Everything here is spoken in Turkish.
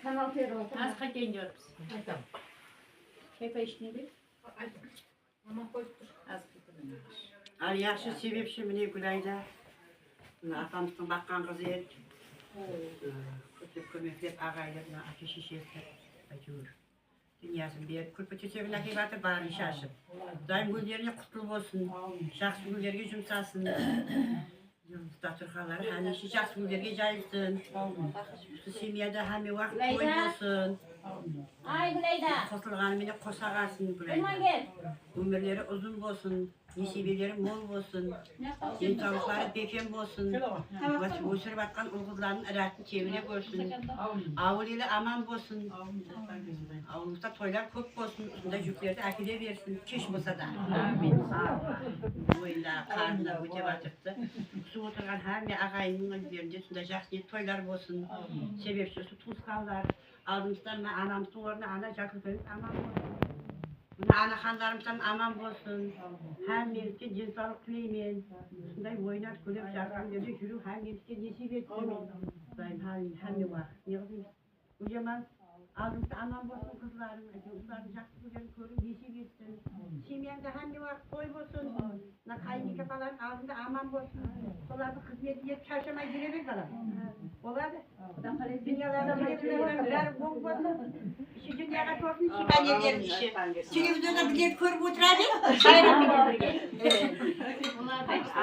Kanal ter oldu. Az kaçayım diyoruz. Tamam. Kepe işini bir. Ama koyduk. Az kaçayım. Al yaxşı sebep şimdi Gülayda. Atamızın bakkan kızı et. Kötüp kömeklep ağaylarına ateş şişesi. Acıyor. Dünyasını bir yer. Kırpı çiçeğin akıbatı bari şaşıp. Daim güllerine kutlu olsun. Şahsı güllerine cümsasın. Datırxaları hani işi şahsı güllerine cayılsın. Semiyede hami vakit koy olsun. Ay Güleyda. Kosılğanı mene kosağasın Aman Gülayda. gel. Ömürleri uzun olsun. Nesibeleri mol olsun. Yentavukları bekem olsun. Başı boşur batkan oğullarının aratını çevire görsün. Avul ile aman olsun. Avulukta toylar çok olsun. Üstünde yükleri akide versin. Çiş olsa da. Amin. Boyunda, karnına, uca batıktı. Su oturgan her ne ağayının üzerinde üstünde jaksı toylar olsun. Sebepsiz tuzkallar. Aldığımızdan anamızın orada ana jaklı koyup aman olsun. Ana hanlarımızdan aman olsun. Hem birlikte cinsalık tileyim. Üstünde oynar kulüp jaklı dedi. Yürü hem birlikte nesip etsin. Daim hem var. Ne yapayım? O zaman aldığımızda aman olsun kızlarım. Kızlarım jaklı kulüp görün nesip etsin. Şimdiyende hem var koy olsun. Kayınlıka falan aldığımda aman olsun. Onlarda hizmetine çarşama girebilir falan. Olar da. Dünyalarda girebilirler. Bol olsun. Şu dünyada olsun. Şikan yerlerin işi. Televizyonda bilet koyup oturabilir. Hayran bilir. Evet. Bunlar da işte.